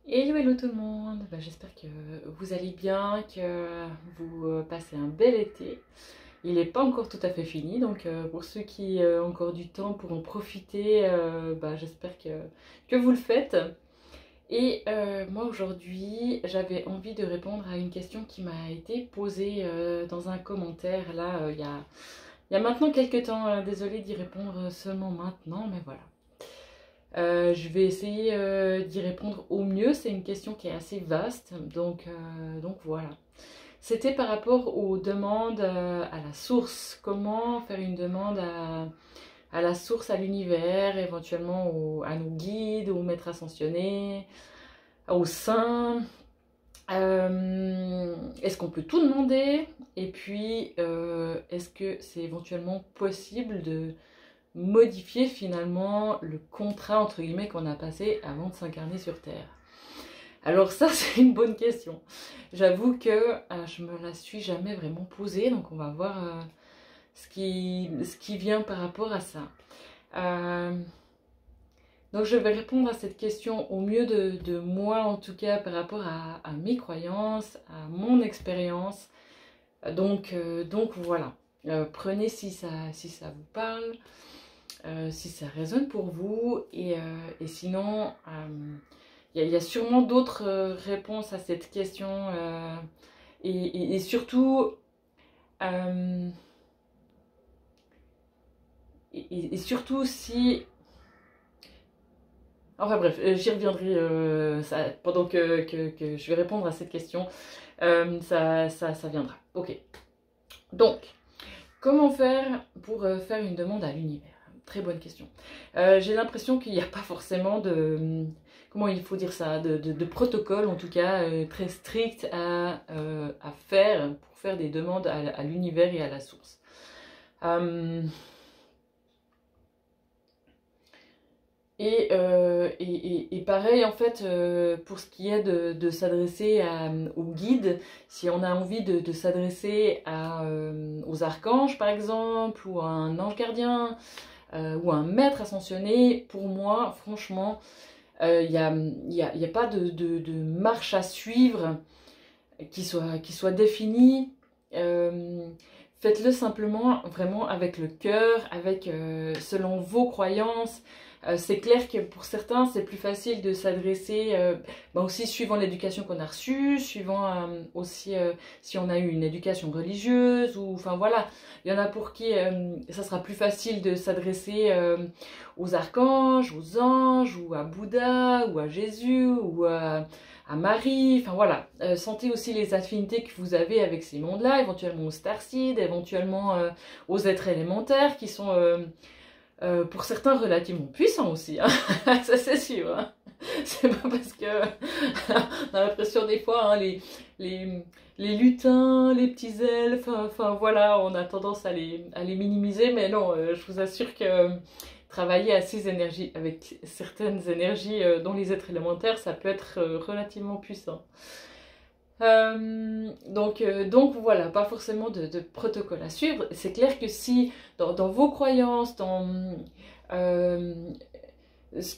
Hello tout le monde, j'espère que vous allez bien, que vous passez un bel été. Il n'est pas encore tout à fait fini, donc pour ceux qui ont encore du temps pour en profiter, j'espère que vous le faites. Et moi aujourd'hui, j'avais envie de répondre à une question qui m'a été posée dans un commentaire là, il y a maintenant quelques temps. Désolée d'y répondre seulement maintenant, mais voilà. Je vais essayer d'y répondre au mieux. C'est une question qui est assez vaste, donc voilà. C'était par rapport aux demandes à la source. Comment faire une demande à la source, à l'univers, éventuellement à nos guides, aux maîtres ascensionnés, aux saints. Est-ce qu'on peut tout demander? Et puis, est-ce que c'est éventuellement possible de modifier finalement le contrat entre guillemets qu'on a passé avant de s'incarner sur Terre? Alors ça c'est une bonne question. J'avoue que je me la suis jamais vraiment posée, donc on va voir ce qui vient par rapport à ça. Donc je vais répondre à cette question au mieux de moi, en tout cas par rapport à mes croyances, à mon expérience. Donc voilà. Prenez si ça vous parle. Si ça résonne pour vous, et sinon il y a sûrement d'autres réponses à cette question, et surtout surtout si, enfin bref, j'y reviendrai pendant que je vais répondre à cette question. Ça viendra. Ok, donc comment faire pour faire une demande à l'univers? Très bonne question. J'ai l'impression qu'il n'y a pas forcément de, comment il faut dire ça, de protocole en tout cas très strict à faire pour faire des demandes à l'univers et à la source. Et pareil en fait, pour ce qui est de s'adresser aux guides, si on a envie de s'adresser aux archanges par exemple, ou à un ange gardien, ou un maître ascensionné, pour moi, franchement, il n'y a pas de marche à suivre qui soit définie. Faites-le simplement, vraiment avec le cœur, selon vos croyances. C'est clair que pour certains, c'est plus facile de s'adresser, aussi suivant l'éducation qu'on a reçue, suivant aussi si on a eu une éducation religieuse, ou enfin voilà, il y en a pour qui ça sera plus facile de s'adresser aux archanges, aux anges, ou à Bouddha, ou à Jésus, ou à Marie, enfin voilà. Sentez aussi les affinités que vous avez avec ces mondes-là, éventuellement aux starseeds, éventuellement aux êtres élémentaires qui sont pour certains relativement puissants aussi, hein. Ça c'est sûr, hein. C'est pas parce que on a l'impression des fois, hein, les lutins, les petits elfes, enfin voilà, on a tendance à les minimiser, mais non, je vous assure que travailler avec certaines énergies dont les êtres élémentaires, ça peut être relativement puissant. Donc voilà, pas forcément de protocole à suivre. C'est clair que si dans vos croyances, dans ce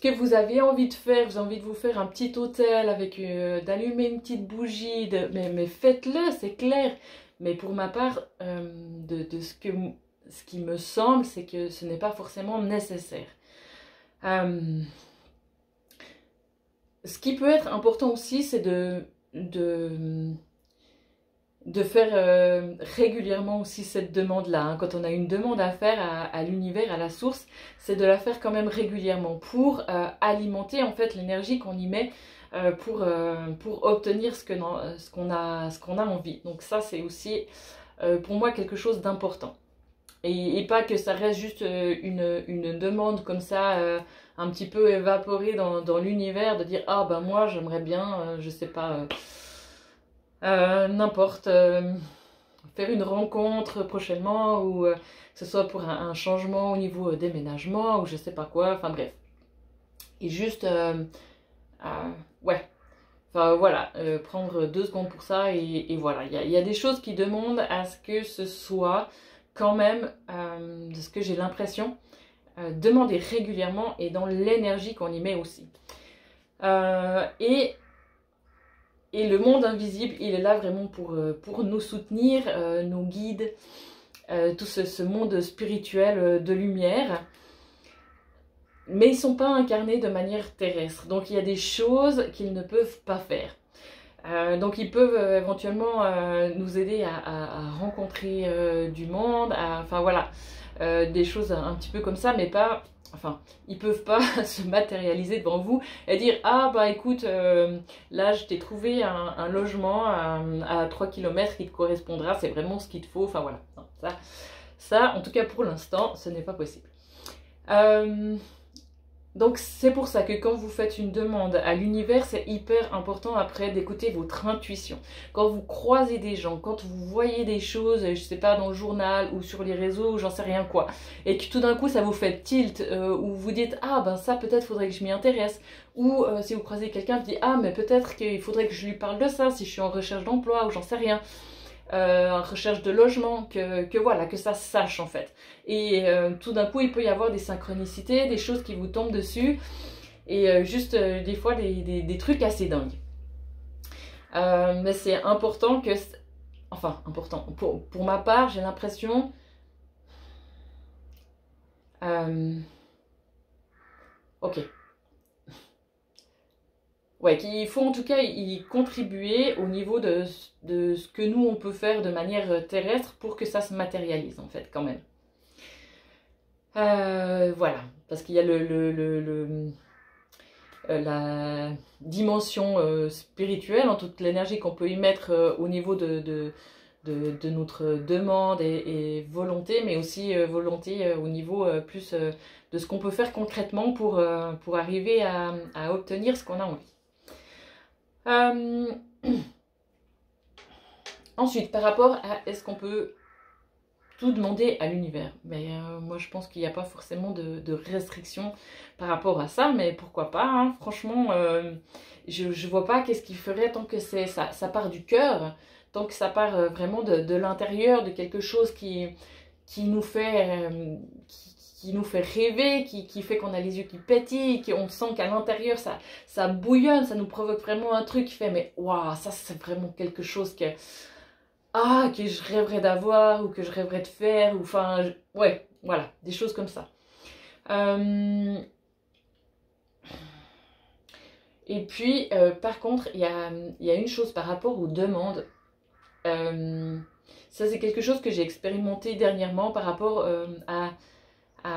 que vous avez envie de faire, vous avez envie de vous faire un petit autel avec d'allumer une petite bougie, mais faites-le, c'est clair. Mais pour ma part, ce qui me semble, c'est que ce n'est pas forcément nécessaire. Ce qui peut être important aussi, c'est de faire régulièrement aussi cette demande-là, hein. Quand on a une demande à faire à l'univers, à la source, c'est de la faire quand même régulièrement pour alimenter en fait l'énergie qu'on y met pour obtenir ce qu'on a envie. Donc ça, c'est aussi pour moi quelque chose d'important. Et pas que ça reste juste une demande comme ça, un petit peu évaporée dans l'univers, de dire ah ben moi j'aimerais bien, je sais pas, n'importe, faire une rencontre prochainement, ou que ce soit pour un changement au niveau déménagement, ou je sais pas quoi, enfin bref. Et juste, ouais, enfin voilà, prendre 2 secondes pour ça, et voilà. Il y a des choses qui demandent à ce que ce soit quand même, de ce que j'ai l'impression, demandé régulièrement et dans l'énergie qu'on y met aussi. Et Et le monde invisible, il est là vraiment pour nous soutenir, nous guide, tout ce monde spirituel de lumière. Mais ils ne sont pas incarnés de manière terrestre. Donc il y a des choses qu'ils ne peuvent pas faire. Donc ils peuvent éventuellement nous aider à rencontrer du monde, enfin voilà, des choses un petit peu comme ça, mais pas... Enfin, ils peuvent pas se matérialiser devant vous et dire ah bah écoute, là je t'ai trouvé un logement à 3 km qui te correspondra, c'est vraiment ce qu'il te faut, enfin voilà. Non, ça, en tout cas pour l'instant, ce n'est pas possible. Donc c'est pour ça que quand vous faites une demande à l'univers, c'est hyper important après d'écouter votre intuition. Quand vous croisez des gens, quand vous voyez des choses, je sais pas, dans le journal ou sur les réseaux, j'en sais rien quoi, et que tout d'un coup ça vous fait tilt, ou vous dites ah ben ça peut-être faudrait que je m'y intéresse, ou si vous croisez quelqu'un qui dit ah mais peut-être qu'il faudrait que je lui parle de ça si je suis en recherche d'emploi ou j'en sais rien. En recherche de logement, que voilà, que ça se sache en fait. Et tout d'un coup, il peut y avoir des synchronicités, des choses qui vous tombent dessus, et juste des fois des trucs assez dingues. Mais c'est important que... Enfin, important. Pour ma part, j'ai l'impression... Ok. Ouais, qu'il faut en tout cas y contribuer au niveau de ce que nous on peut faire de manière terrestre pour que ça se matérialise en fait quand même. Voilà, parce qu'il y a la dimension spirituelle, en toute l'énergie qu'on peut y mettre au niveau de notre demande et volonté, mais aussi volonté au niveau plus de ce qu'on peut faire concrètement pour arriver à obtenir ce qu'on a envie. Ensuite, par rapport à est-ce qu'on peut tout demander à l'univers, mais moi je pense qu'il n'y a pas forcément de restrictions par rapport à ça, mais pourquoi pas, hein, franchement, je vois pas qu'est-ce qu'il ferait tant que ça part du cœur, tant que ça part vraiment de l'intérieur, de quelque chose qui nous fait... qui nous fait rêver, qui fait qu'on a les yeux qui pétillent, qu'on sent qu'à l'intérieur ça bouillonne, ça nous provoque vraiment un truc qui fait mais waouh, ça c'est vraiment quelque chose que je rêverais d'avoir ou que je rêverais de faire, ou enfin ouais, voilà, des choses comme ça. Et puis par contre il y a une chose par rapport aux demandes. Ça c'est quelque chose que j'ai expérimenté dernièrement par rapport à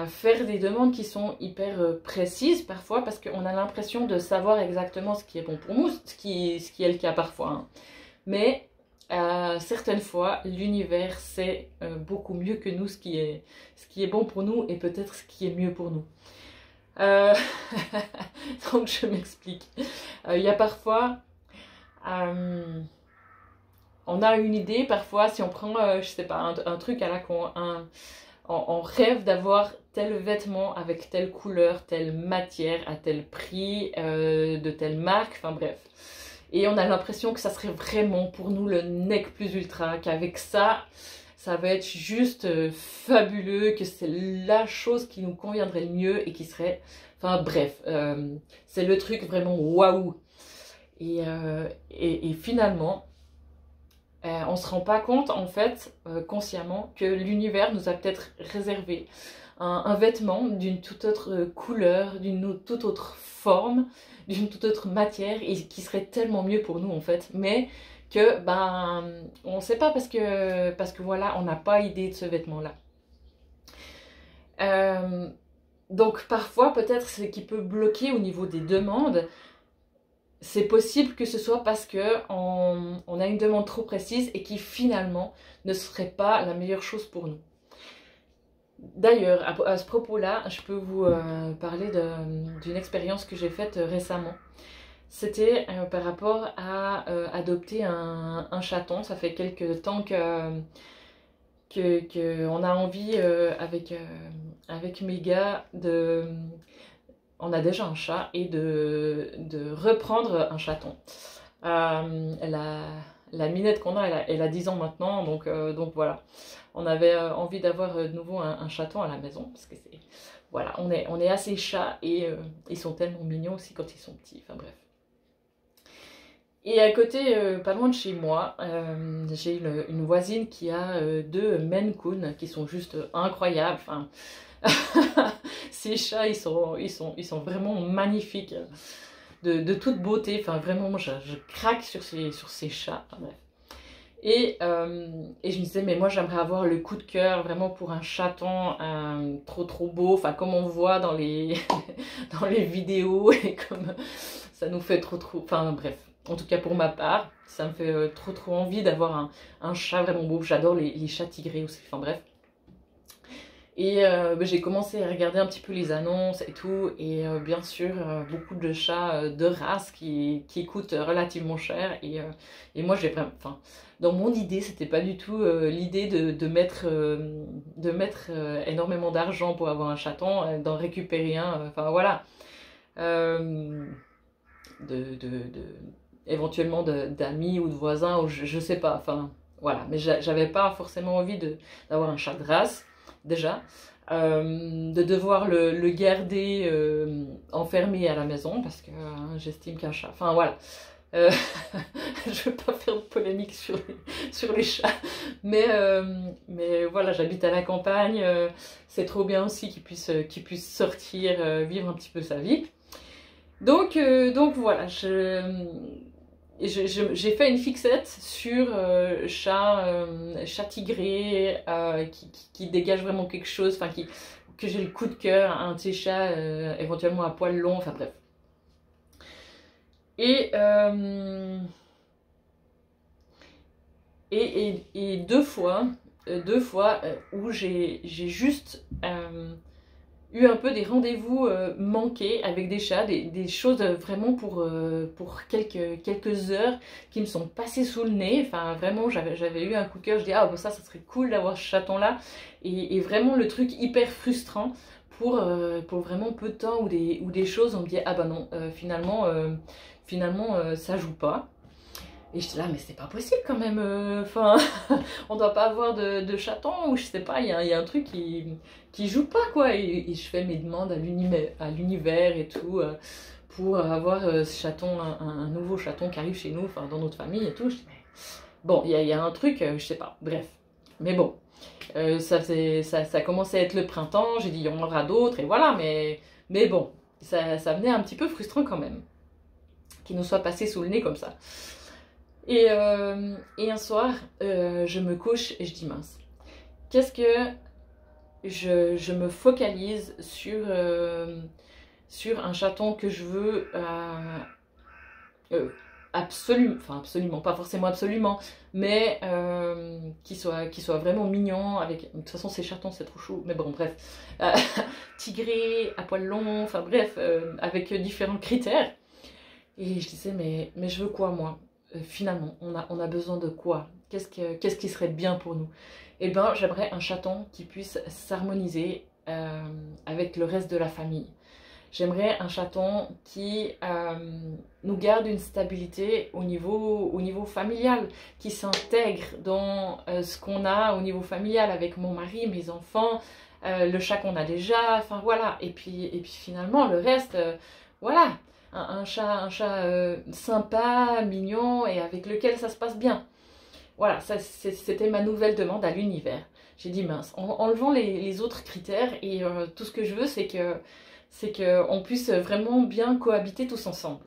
faire des demandes qui sont hyper précises parfois, parce qu'on a l'impression de savoir exactement ce qui est bon pour nous, ce qui est le cas parfois, hein. Mais certaines fois, l'univers sait beaucoup mieux que nous ce qui est bon pour nous et peut-être ce qui est mieux pour nous. Donc je m'explique. Il y a parfois... on a une idée, parfois, si on prend, je sais pas, un truc à la con, on rêve d'avoir tel vêtement avec telle couleur, telle matière, à tel prix, de telle marque, enfin bref. Et on a l'impression que ça serait vraiment pour nous le nec plus ultra, qu'avec ça, ça va être juste fabuleux, que c'est la chose qui nous conviendrait le mieux et qui serait... Enfin bref, c'est le truc vraiment waouh. Et finalement... on ne se rend pas compte, en fait, consciemment, que l'univers nous a peut-être réservé un vêtement d'une toute autre couleur, d'une toute autre forme, d'une toute autre matière, et qui serait tellement mieux pour nous, en fait. Mais que, ben, on ne sait pas parce que voilà, on n'a pas idée de ce vêtement-là. Donc, parfois, peut-être, ce qui peut bloquer au niveau des demandes, c'est possible que ce soit parce qu'on a une demande trop précise et qui finalement ne serait pas la meilleure chose pour nous. D'ailleurs, à ce propos-là, je peux vous parler d'une expérience que j'ai faite récemment. C'était par rapport à adopter un chaton. Ça fait quelques temps qu'on a envie avec mes gars on a déjà un chat et de reprendre un chaton. La minette qu'on a, elle a 10 ans maintenant, donc voilà. On avait envie d'avoir de nouveau un chaton à la maison, parce que c'est... Voilà, on est assez chat et ils sont tellement mignons aussi quand ils sont petits, enfin bref. Et à côté, pas loin de chez moi, j'ai une voisine qui a deux Maine Coon qui sont juste incroyables. Enfin, ces chats, ils sont vraiment magnifiques, de toute beauté. Enfin, vraiment, moi, je craque sur ces chats. Enfin, bref. Et je me disais, mais moi j'aimerais avoir le coup de cœur vraiment pour un chaton trop trop beau, enfin comme on voit dans les, dans les vidéos, et comme ça nous fait trop trop, enfin bref, en tout cas pour ma part, ça me fait trop trop envie d'avoir un chat vraiment beau. J'adore les chats tigrés aussi, enfin bref. Et j'ai commencé à regarder un petit peu les annonces et tout, et bien sûr, beaucoup de chats de race qui coûtent relativement cher. Et moi, j'ai vraiment, enfin, dans mon idée, c'était pas du tout l'idée de mettre énormément d'argent pour avoir un chaton, d'en récupérer un, enfin voilà. Euh, éventuellement d'amis ou de voisins, ou je sais pas, enfin voilà. Mais j'avais pas forcément envie d'avoir un chat de race, déjà. De devoir le garder enfermé à la maison, parce que j'estime qu'un chat... Enfin voilà. Euh, je veux pas faire de polémique sur les chats, mais voilà, j'habite à la campagne, c'est trop bien aussi qu'il puisse sortir, vivre un petit peu sa vie. Donc voilà, j'ai fait une fixette sur chat tigré qui dégage vraiment quelque chose, enfin que j'ai le coup de cœur, un de ces chats éventuellement à poil long, enfin bref. Et, euh, et deux fois où j'ai juste eu un peu des rendez-vous manqués avec des chats, des choses vraiment pour quelques heures qui me sont passées sous le nez. Enfin, vraiment, j'avais eu un coup de cœur. Je dis, ah, bon, ça serait cool d'avoir ce chaton-là. Et vraiment, le truc hyper frustrant pour vraiment peu de temps où des choses, on me dit, ah bah non, finalement, ça joue pas. Et j'étais là, mais c'est pas possible quand même. Enfin, on doit pas avoir de chaton, ou je sais pas, il y a un truc qui joue pas, quoi. Et je fais mes demandes à l'univers et tout, pour avoir ce chaton, un nouveau chaton qui arrive chez nous, enfin dans notre famille et tout. Je dis, mais bon, il y a un truc, je sais pas, bref. Mais bon, ça commençait à être le printemps, j'ai dit, il y en aura d'autres, et voilà, mais bon, ça venait un petit peu frustrant quand même, qu'il nous soit passé sous le nez comme ça. Et un soir, je me couche et je dis, mince, qu'est-ce que je me focalise sur un chaton que je veux absolument, pas forcément absolument, mais qui soit vraiment mignon, avec, de toute façon ces chatons c'est trop chou, mais bon bref, tigré, à poil long, enfin bref, avec différents critères. Et je disais, mais je veux quoi moi? Finalement, on a besoin de quoi? Qu'est-ce qui serait bien pour nous? Eh bien, j'aimerais un chaton qui puisse s'harmoniser avec le reste de la famille. J'aimerais un chaton qui nous garde une stabilité au niveau familial, qui s'intègre dans ce qu'on a au niveau familial avec mon mari, mes enfants, le chat qu'on a déjà, enfin voilà. Et puis finalement, le reste, voilà. Un chat sympa, mignon et avec lequel ça se passe bien. Voilà, c'était ma nouvelle demande à l'univers. J'ai dit mince, enlevant les autres critères, et tout ce que je veux, c'est qu'on puisse vraiment bien cohabiter tous ensemble.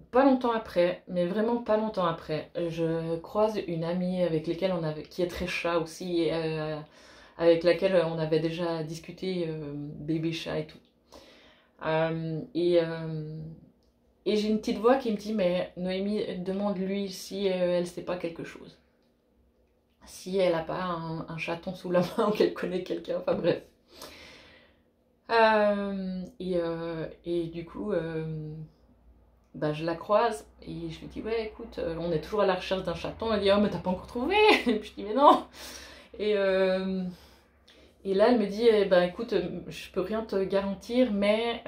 Pas longtemps après, mais vraiment pas longtemps après, je croise une amie avec laquelle qui est très chat aussi, et avec laquelle on avait déjà discuté bébé chat et tout. Et j'ai une petite voix qui me dit, mais Noémie, demande-lui si elle sait pas quelque chose. Si elle a pas un chaton sous la main, ou qu'elle connaît quelqu'un, enfin bref. Et du coup, bah, je la croise et je lui dis, ouais, écoute, on est toujours à la recherche d'un chaton. Elle dit, oh, mais t'as pas encore trouvé? Et puis je dis, mais non. Et, et là, elle me dit, eh ben, écoute, je peux rien te garantir, mais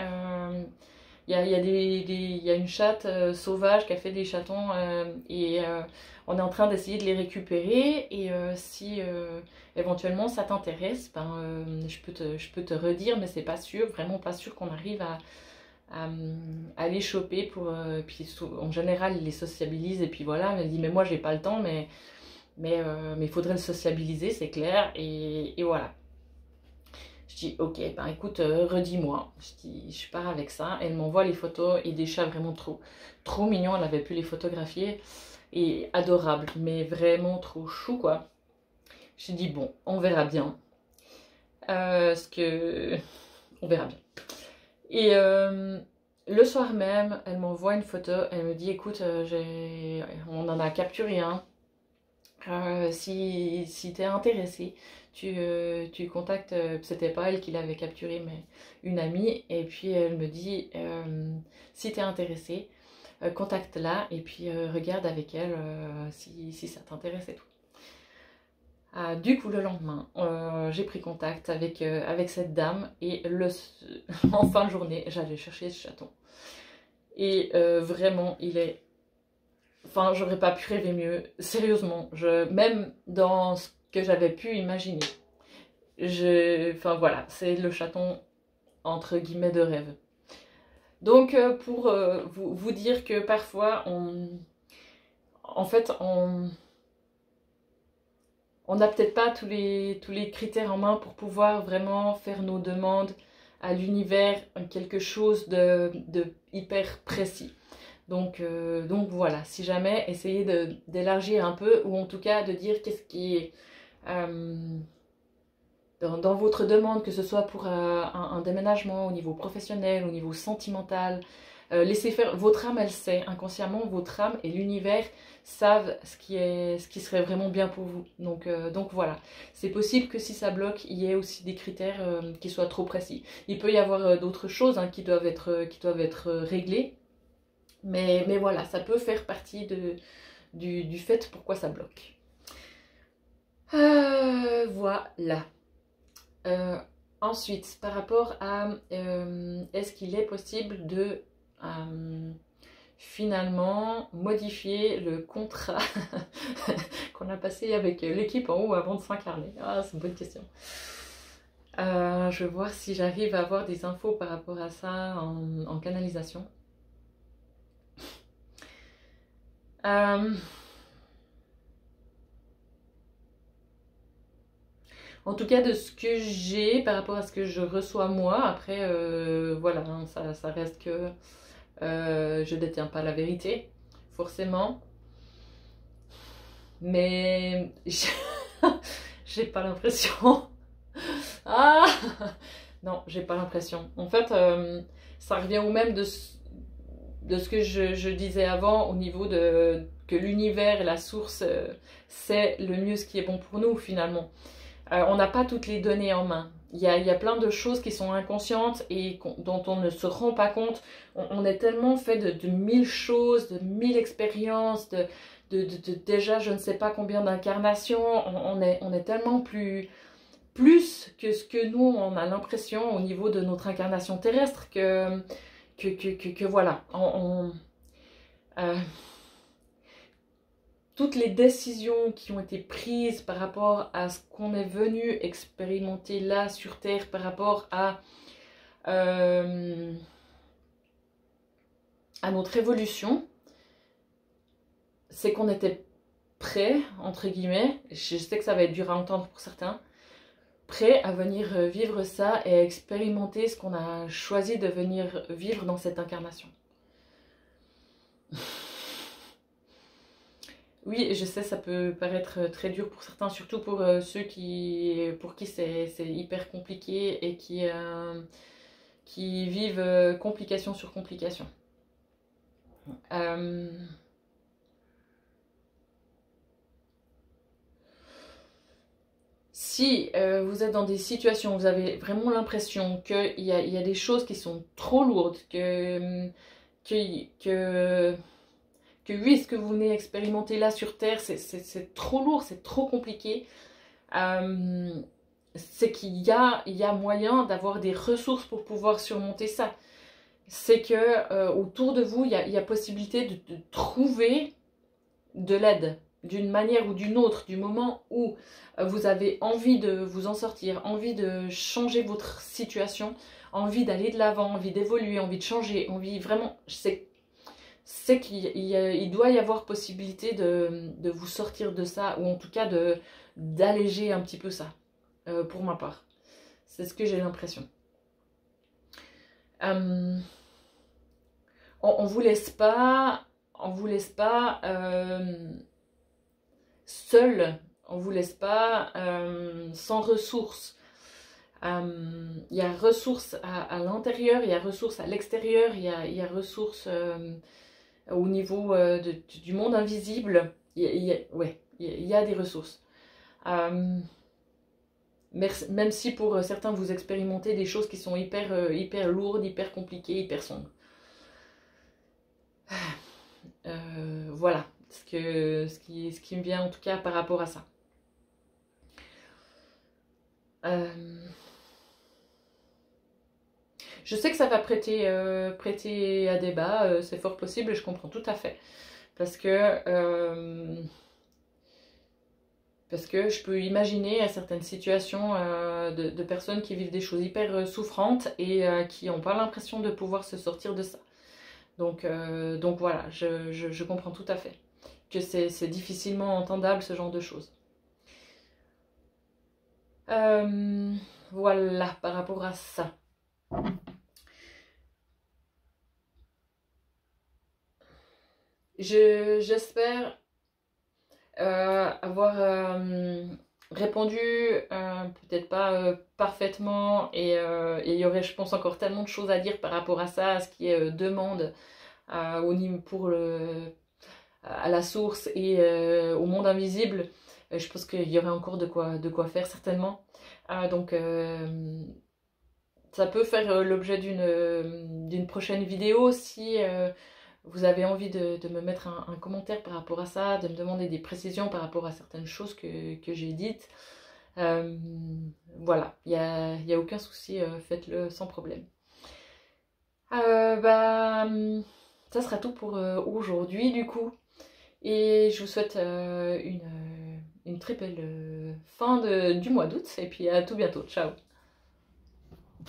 il y a une chatte sauvage qui a fait des chatons, et on est en train d'essayer de les récupérer. Et si éventuellement ça t'intéresse, ben, je peux te redire, mais c'est pas sûr, vraiment pas sûr qu'on arrive à les choper pour... puis en général, ils les sociabilisent et puis voilà, elle dit mais moi j'ai pas le temps, mais il faudrait le sociabiliser, c'est clair, et voilà. Je dis ok, ben écoute, redis-moi. Je pars avec ça. Elle m'envoie les photos et des chats vraiment trop mignons. Elle avait pu les photographier et adorables, mais vraiment trop chou quoi. Je dis bon, on verra bien. On verra bien. Et le soir même, elle m'envoie une photo. Elle me dit écoute, on en a capturé un. Si t'es intéressé, tu contactes, c'était pas elle qui l'avait capturé, mais une amie, et puis elle me dit si t'es intéressé, contacte-la et puis regarde avec elle si ça t'intéresse et tout. Du coup, le lendemain, j'ai pris contact avec cette dame et en fin de journée, j'allais chercher ce chaton. Et vraiment, il est... Enfin, j'aurais pas pu rêver mieux, sérieusement. Même dans ce que j'avais pu imaginer. Enfin voilà, c'est le chaton entre guillemets de rêve. Donc pour vous dire que parfois en fait on n'a peut-être pas tous les critères en main pour pouvoir vraiment faire nos demandes à l'univers, quelque chose de hyper précis. Donc voilà, si jamais, essayez d'élargir un peu, ou en tout cas de dire qu'est-ce qui est dans votre demande, que ce soit pour un déménagement au niveau professionnel, au niveau sentimental. Laissez faire, votre âme elle sait, inconsciemment votre âme et l'univers savent ce qui serait vraiment bien pour vous. Donc voilà, c'est possible que si ça bloque, il y ait aussi des critères qui soient trop précis. Il peut y avoir d'autres choses qui doivent être réglées. Mais voilà, ça peut faire partie du fait pourquoi ça bloque. Voilà. Ensuite, par rapport à est-ce qu'il est possible de finalement modifier le contrat qu'on a passé avec l'équipe en haut avant de s'incarner? Ah, c'est une bonne question. Je vais voir si j'arrive à avoir des infos par rapport à ça en canalisation. En tout cas, de ce que j'ai par rapport à ce que je reçois moi, après, voilà, hein, ça reste que je détiens pas la vérité, forcément. Mais j'ai pas l'impression. Ah non, j'ai pas l'impression. En fait, ça revient au même de ce que je disais avant, au niveau de que l'univers et la source, c'est le mieux ce qui est bon pour nous, finalement. On n'a pas toutes les données en main. Il y a plein de choses qui sont inconscientes et dont on ne se rend pas compte. On est tellement fait de 1000 choses, de 1000 expériences, déjà je ne sais pas combien d'incarnations. On est tellement plus que ce que nous on a l'impression au niveau de notre incarnation terrestre que voilà. Toutes les décisions qui ont été prises par rapport à ce qu'on est venu expérimenter là sur Terre, par rapport à notre évolution, c'est qu'on était prêt, entre guillemets, je sais que ça va être dur à entendre pour certains, prêt à venir vivre ça et à expérimenter ce qu'on a choisi de venir vivre dans cette incarnation. Oui, je sais, ça peut paraître très dur pour certains, surtout pour ceux pour qui c'est hyper compliqué et qui vivent complication sur complication. Si vous êtes dans des situations où vous avez vraiment l'impression qu'il y a des choses qui sont trop lourdes, que oui, ce que vous venez expérimenter là sur Terre, c'est trop lourd, c'est trop compliqué, c'est qu'il y a moyen d'avoir des ressources pour pouvoir surmonter ça. C'est que autour de vous, il y a possibilité de trouver de l'aide d'une manière ou d'une autre, du moment où vous avez envie de vous en sortir, envie de changer votre situation, envie d'aller de l'avant, envie d'évoluer, envie de changer, envie vraiment, c'est qu'il doit y avoir possibilité de vous sortir de ça, ou en tout cas d'alléger un petit peu ça, pour ma part. C'est ce que j'ai l'impression. On vous laisse pas seul, on vous laisse pas sans ressources. Il y a ressources à l'intérieur, il y a ressources à l'extérieur, il y a ressources au niveau du monde invisible. Ouais, il y a des ressources. Même si pour certains vous expérimentez des choses qui sont hyper lourdes, hyper compliquées, hyper sombres. Voilà ce qui me vient en tout cas par rapport à ça. Je sais que ça va prêter à débat, c'est fort possible et je comprends tout à fait. Parce que je peux imaginer à certaines situations de personnes qui vivent des choses hyper souffrantes et qui n'ont pas l'impression de pouvoir se sortir de ça. Donc voilà, je comprends tout à fait que c'est difficilement entendable ce genre de choses. Voilà, par rapport à ça. J'espère avoir répondu, peut-être pas parfaitement, et il y aurait, je pense, encore tellement de choses à dire par rapport à ça, à ce qui est demande au niveau à la source et au monde invisible. Je pense qu'il y aurait encore de quoi faire certainement. Donc ça peut faire l'objet d'une prochaine vidéo si vous avez envie de me mettre un commentaire par rapport à ça, de me demander des précisions par rapport à certaines choses que j'ai dites. Voilà, il n'y a aucun souci, faites-le sans problème. Ça sera tout pour aujourd'hui du coup. Et je vous souhaite une très belle fin du mois d'août. Et puis à tout bientôt. Ciao!